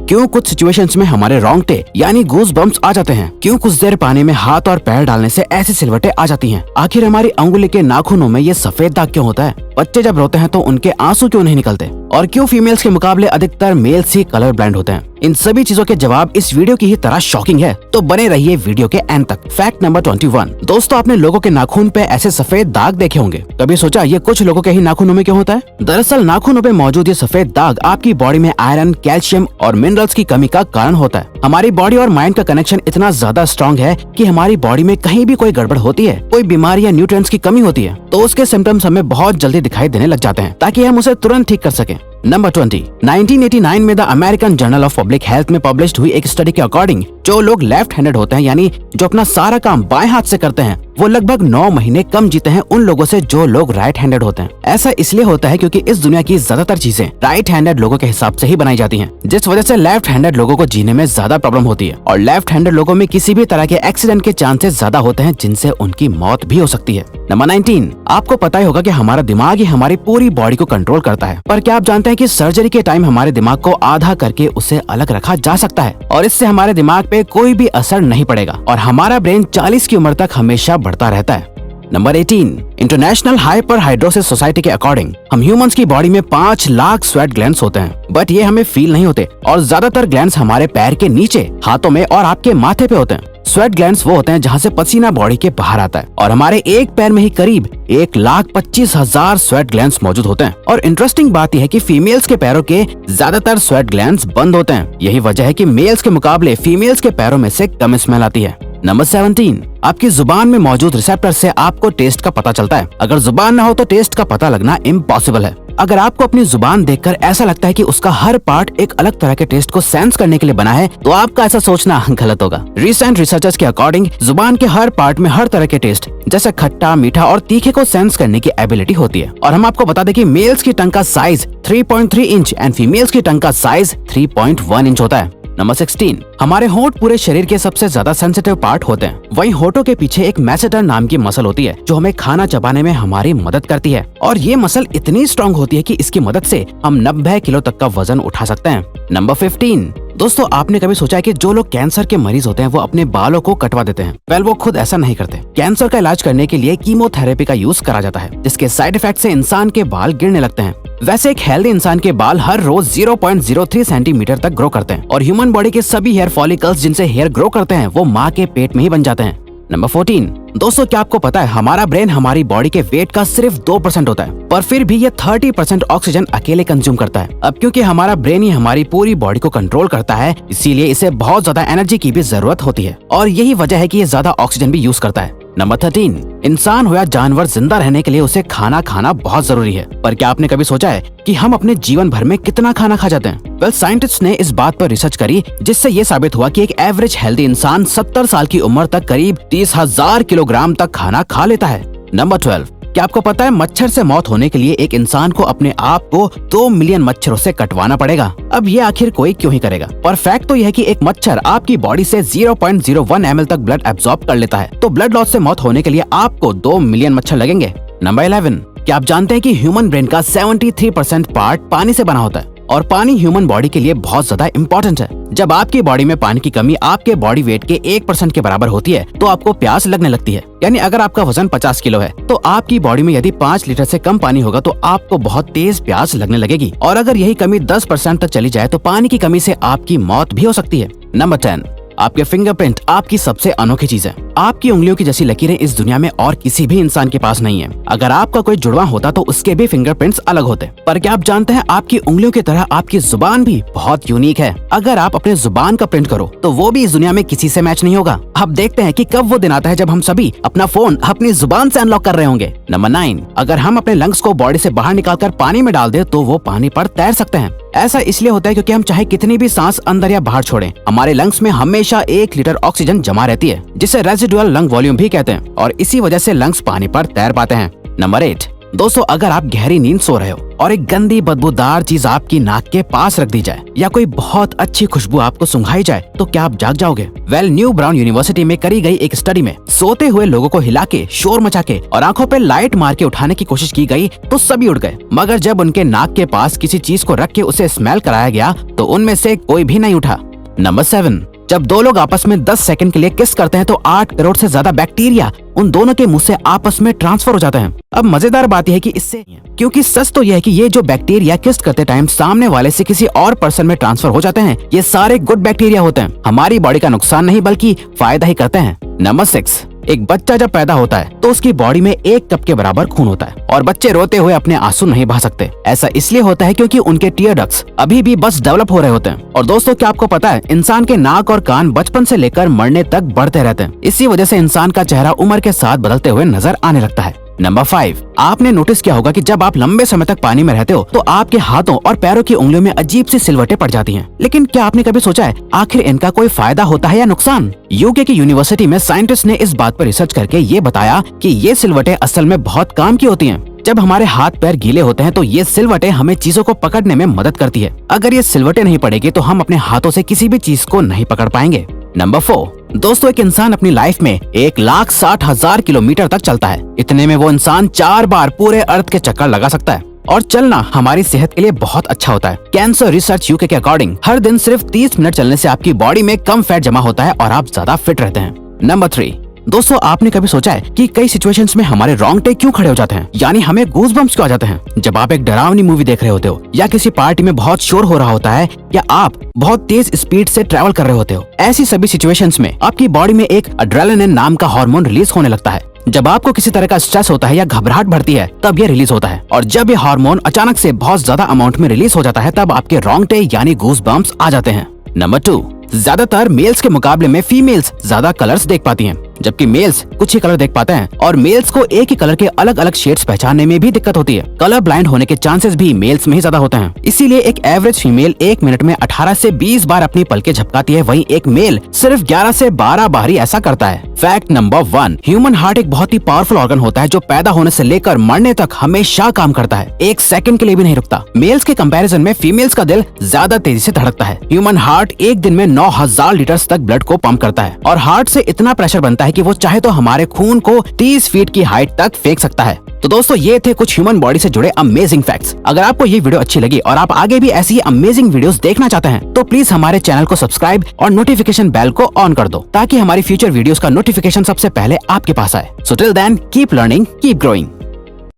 क्यों कुछ सिचुएशंस में हमारे रोंगटे यानी गूज बम्प्स आ जाते हैं, क्यों कुछ देर पानी में हाथ और पैर डालने से ऐसी सिलवटें आ जाती हैं, आखिर हमारी अंगुली के नाखूनों में ये सफेद दाग क्यों होता है, बच्चे जब रोते हैं तो उनके आंसू क्यों नहीं निकलते, और क्यों फीमेल्स के मुकाबले अधिकतर मेल्स ही कलर ब्लाइंड होते हैं। इन सभी चीजों के जवाब इस वीडियो की ही तरह शॉकिंग है, तो बने रहिए वीडियो के एंड तक। Fact number 21। दोस्तों, आपने लोगों के नाखून पे ऐसे सफेद दाग देखे होंगे, कभी सोचा ये कुछ लोगों के ही नाखूनों में क्यों होता है? दरअसल नाखूनों पे मौजूद ये सफेद दाग आपकी बॉडी में आयरन, कैल्शियम और मिनरल्स की कमी का कारण होता है। हमारी बॉडी और माइंड का कनेक्शन इतना ज्यादा स्ट्रॉन्ग है कि हमारी बॉडी में कहीं भी कोई गड़बड़ होती है, कोई बीमारी या न्यूट्रिएंट्स की कमी होती है, तो उसके सिम्टम्स हमें बहुत जल्दी दिखाई देने लग जाते हैं, ताकि हम उसे तुरंत ठीक कर सकें। नंबर 20। 1989 में the American journal of public health में पब्लिश्ड हुई एक स्टडी के अकॉर्डिंग जो लोग लेफ्ट हैंडेड होते हैं, यानी जो अपना सारा काम बाएं हाथ से करते हैं, वो लगभग 9 महीने कम जीते हैं उन लोगों से जो लोग राइट हैंडेड होते हैं। ऐसा इसलिए होता है क्योंकि इस दुनिया की ज्यादातर चीजें राइट हैंडेड लोगों के हिसाब से ही बनाई जाती हैं, जिस वजह से लेफ्ट हैंडेड लोगों को जीने में ज्यादा प्रॉब्लम होती है, और लेफ्ट हैंडेड लोगों में किसी भी तरह के एक्सीडेंट के चांसेस ज्यादा होते हैं, जिनसे उनकी मौत भी हो सकती है। नंबर 19। आपको पता ही होगा कि हमारा दिमाग ही हमारी पूरी बॉडी को कंट्रोल करता है, पर क्या आप जानते हैं कि सर्जरी के टाइम हमारे दिमाग को आधा करके उसे अलग रखा जा सकता है, और इससे हमारे दिमाग पे कोई भी असर नहीं पड़ेगा, और हमारा ब्रेन 40 की उम्र तक हमेशा बढ़ता रहता है। नंबर 18। इंटरनेशनल हाइपरहाइड्रोसिस सोसाइटी के अकॉर्डिंग हम ह्यूमंस की बॉडी में 5 लाख स्वेट ग्लैंड्स होते हैं, बट ये हमें फील नहीं होते, और ज्यादातर ग्लैंड्स हमारे पैर के नीचे, हाथों में और आपके माथे पे होते हैं। स्वेट ग्लैंड्स वो होते हैं जहाँ से पसीना बॉडी के बाहर आता है, और हमारे एक पैर में ही करीब 1,25,000 स्वेट ग्लैंड्स मौजूद होते हैं। और इंटरेस्टिंग बात यह है कि फीमेल्स के पैरों के ज्यादातर स्वेट ग्लैंड्स बंद होते हैं। यही वजह है कि मेल्स के मुकाबले फीमेल्स के पैरों में से कम स्मेल आती है। नंबर 17। आपकी जुबान में मौजूद रिसेप्टर से आपको टेस्ट का पता चलता है। अगर जुबान न हो तो टेस्ट का पता लगना इम्पॉसिबल है। अगर आपको अपनी जुबान देखकर ऐसा लगता है कि उसका हर पार्ट एक अलग तरह के टेस्ट को सेंस करने के लिए बना है, तो आपका ऐसा सोचना गलत होगा। रिसेंट रिसर्चर्स के अकॉर्डिंग जुबान के हर पार्ट में हर तरह के टेस्ट जैसे खट्टा, मीठा और तीखे को सेंस करने की एबिलिटी होती है। और हम आपको बता दें कि मेल्स की टंग का साइज 3.3 इंच एंड फीमेल्स की टंग का साइज 3.1 इंच होता है। नंबर 16। हमारे होंठ पूरे शरीर के सबसे ज्यादा सेंसिटिव पार्ट होते हैं। वहीं होठों के पीछे एक मैसेटर नाम की मसल होती है, जो हमें खाना चबाने में हमारी मदद करती है, और ये मसल इतनी स्ट्रॉन्ग होती है कि इसकी मदद से हम 90 किलो तक का वजन उठा सकते हैं। नंबर 15। दोस्तों, आपने कभी सोचा है कि जो लोग कैंसर के मरीज होते हैं वो अपने बालों को कटवा देते हैं? वेल, वो खुद ऐसा नहीं करते। कैंसर का इलाज करने के लिए कीमोथेरेपी का यूज करा जाता है, जिसके साइड इफेक्ट से इंसान के बाल गिरने लगते हैं। वैसे एक हेल्दी इंसान के बाल हर रोज 0.03 सेंटीमीटर तक ग्रो करते हैं, और ह्यूमन बॉडी के सभी हेयर फॉलिकल्स जिनसे हेयर ग्रो करते हैं वो माँ के पेट में ही बन जाते हैं। नंबर 14। दोस्तों, क्या आपको पता है हमारा ब्रेन हमारी बॉडी के वेट का सिर्फ 2% होता है, पर फिर भी ये 30% ऑक्सीजन अकेले कंज्यूम करता है। अब क्योंकि हमारा ब्रेन ही हमारी पूरी बॉडी को कंट्रोल करता है, इसीलिए इसे बहुत ज्यादा एनर्जी की भी जरूरत होती है, और यही वजह है कि ये ज्यादा ऑक्सीजन भी यूज करता है। नंबर 13। इंसान हो या जानवर, जिंदा रहने के लिए उसे खाना खाना बहुत जरूरी है, पर क्या आपने कभी सोचा है कि हम अपने जीवन भर में कितना खाना खा जाते हैं? वेल, साइंटिस्ट ने इस बात पर रिसर्च करी, जिससे ये साबित हुआ कि एक एवरेज हेल्दी इंसान 70 साल की उम्र तक करीब 30,000 किलोग्राम तक खाना खा लेता है। नंबर 12। क्या आपको पता है मच्छर से मौत होने के लिए एक इंसान को अपने आप को 2 मिलियन मच्छरों से कटवाना पड़ेगा? अब ये आखिर कोई क्यों ही करेगा? पर फैक्ट तो यह है कि एक मच्छर आपकी बॉडी से 0.01 ml तक ब्लड एब्जॉर्ब कर लेता है, तो ब्लड लॉस से मौत होने के लिए आपको 2 मिलियन मच्छर लगेंगे। नंबर 11। क्या आप जानते हैं कि ह्यूमन ब्रेन का 73% पार्ट पानी से बना होता है, और पानी ह्यूमन बॉडी के लिए बहुत ज्यादा इम्पोर्टेंट है। जब आपकी बॉडी में पानी की कमी आपके बॉडी वेट के 1% के बराबर होती है, तो आपको प्यास लगने लगती है। यानी अगर आपका वजन 50 किलो है, तो आपकी बॉडी में यदि 5 लीटर से कम पानी होगा तो आपको बहुत तेज प्यास लगने लगेगी, और अगर यही कमी 10% तक चली जाए तो पानी की कमी से आपकी मौत भी हो सकती है। नंबर 10। आपके फिंगरप्रिंट आपकी सबसे अनोखी चीज है। आपकी उंगलियों की जैसी लकीरें इस दुनिया में और किसी भी इंसान के पास नहीं है। अगर आपका कोई जुड़वा होता तो उसके भी फिंगरप्रिंट्स अलग होते। पर क्या आप जानते हैं आपकी उंगलियों की तरह आपकी जुबान भी बहुत यूनिक है। अगर आप अपने जुबान का प्रिंट करो तो वो भी इस दुनिया में किसी से मैच नहीं होगा। अब देखते हैं कि कब वो दिन आता है जब हम सभी अपना फोन अपनी जुबान से अनलॉक कर रहे होंगे। नंबर 9। अगर हम अपने लंग्स को बॉडी से बाहर निकालकर पानी में डाल दे तो वो पानी पर तैर सकते हैं। ऐसा इसलिए होता है क्योंकि हम चाहे कितनी भी सांस अंदर या बाहर छोड़ें, हमारे लंग्स में हमेशा 1 लीटर ऑक्सीजन जमा रहती है, जिसे रेजिडुअल लंग वॉल्यूम भी कहते हैं, और इसी वजह से लंग्स पानी पर तैर पाते हैं। नंबर 8। दोस्तों अगर आप गहरी नींद सो रहे हो और एक गंदी बदबूदार चीज आपकी नाक के पास रख दी जाए या कोई बहुत अच्छी खुशबू आपको सुंघाई जाए तो क्या आप जाग जाओगे? न्यू ब्राउन यूनिवर्सिटी में करी गई एक स्टडी में सोते हुए लोगों को हिला के, शोर मचा के और आंखों पे लाइट मार के उठाने की कोशिश की गई तो सभी उठ गए, मगर जब उनके नाक के पास किसी चीज को रख के उसे स्मेल कराया गया तो उनमें से कोई भी नहीं उठा। नंबर 7, जब दो लोग आपस में 10 सेकंड के लिए किस करते हैं तो 8 करोड़ से ज्यादा बैक्टीरिया उन दोनों के मुंह से आपस में ट्रांसफर हो जाते हैं। अब मजेदार बात यह है कि इससे, क्योंकि सच तो यह है कि ये जो बैक्टीरिया किस करते टाइम सामने वाले से किसी और पर्सन में ट्रांसफर हो जाते हैं, ये सारे गुड बैक्टीरिया होते हैं, हमारी बॉडी का नुकसान नहीं बल्कि फायदा ही करते हैं। नंबर 6, एक बच्चा जब पैदा होता है तो उसकी बॉडी में 1 कप के बराबर खून होता है और बच्चे रोते हुए अपने आंसू नहीं बहा सकते। ऐसा इसलिए होता है क्योंकि उनके टीयर डक्ट्स अभी भी बस डेवलप हो रहे होते हैं। और दोस्तों क्या आपको पता है, इंसान के नाक और कान बचपन से लेकर मरने तक बढ़ते रहते हैं। इसी वजह से इंसान का चेहरा उम्र के साथ बदलते हुए नजर आने लगता है। नंबर 5, आपने नोटिस किया होगा कि जब आप लंबे समय तक पानी में रहते हो तो आपके हाथों और पैरों की उंगलियों में अजीब सी सिलवटें पड़ जाती हैं। लेकिन क्या आपने कभी सोचा है आखिर इनका कोई फायदा होता है या नुकसान? यूके की यूनिवर्सिटी में साइंटिस्ट ने इस बात पर रिसर्च करके ये बताया कि ये सिलवटें असल में बहुत काम की होती हैं। जब हमारे हाथ पैर गीले होते हैं तो ये सिलवटें हमें चीजों को पकड़ने में मदद करती है। अगर ये सिलवटें नहीं पड़ेगी तो हम अपने हाथों से किसी भी चीज को नहीं पकड़ पाएंगे। नंबर 4, दोस्तों एक इंसान अपनी लाइफ में 1,60,000 किलोमीटर तक चलता है। इतने में वो इंसान 4 बार पूरे अर्थ के चक्कर लगा सकता है और चलना हमारी सेहत के लिए बहुत अच्छा होता है। कैंसर रिसर्च यूके के अकॉर्डिंग हर दिन सिर्फ 30 मिनट चलने से आपकी बॉडी में कम फैट जमा होता है और आप ज्यादा फिट रहते हैं। नंबर 3, दोस्तों आपने कभी सोचा है कि कई सिचुएशंस में हमारे रोंगटे क्यों खड़े हो जाते हैं, यानी हमें गूज बम्प्स क्यों आ जाते हैं? जब आप एक डरावनी मूवी देख रहे होते हो या किसी पार्टी में बहुत शोर हो रहा होता है या आप बहुत तेज स्पीड से ट्रैवल कर रहे होते हो, ऐसी सभी सिचुएशंस में आपकी बॉडी में एक एड्रेनालिन नाम का हार्मोन रिलीज होने लगता है। जब आपको किसी तरह का स्ट्रेस होता है या घबराहट बढ़ती है तब ये रिलीज होता है और जब ये हार्मोन अचानक से बहुत ज्यादा अमाउंट में रिलीज हो जाता है तब आपके रोंगटे यानी गूज बम्प्स आ जाते हैं। नंबर 2, ज्यादातर मेल्स के मुकाबले में फीमेल्स ज्यादा कलर्स देख पाती हैं, जबकि मेल्स कुछ ही कलर देख पाते हैं और मेल्स को एक ही कलर के अलग अलग शेड्स पहचानने में भी दिक्कत होती है। कलर ब्लाइंड होने के चांसेस भी मेल्स में ही ज्यादा होते हैं। इसीलिए एक एवरेज फीमेल 1 मिनट में 18 से 20 बार अपनी पलकें झपकाती है, वहीं एक मेल सिर्फ 11 से 12 बार ही ऐसा करता है। फैक्ट नंबर 1, ह्यूमन हार्ट एक बहुत ही पावरफुल ऑर्गन होता है जो पैदा होने से लेकर मरने तक हमेशा काम करता है, 1 सेकंड के लिए भी नहीं रुकता। मेल्स के कंपैरिजन में फीमेल्स का दिल ज्यादा तेजी से धड़कता है। ह्यूमन हार्ट एक दिन में 9,000 लीटर तक ब्लड को पंप करता है और हार्ट से इतना प्रेशर बनता है कि वो चाहे तो हमारे खून को 30 फीट की हाइट तक फेंक सकता है। तो दोस्तों ये थे कुछ ह्यूमन बॉडी से जुड़े अमेजिंग फैक्ट्स। अगर आपको ये वीडियो अच्छी लगी और आप आगे भी ऐसी अमेजिंग वीडियोस देखना चाहते हैं तो प्लीज हमारे चैनल को सब्सक्राइब और नोटिफिकेशन बेल को ऑन कर दो ताकि हमारी फ्यूचर वीडियोस का नोटिफिकेशन सबसे पहले आपके पास आए। So till then keep learning, keep growing.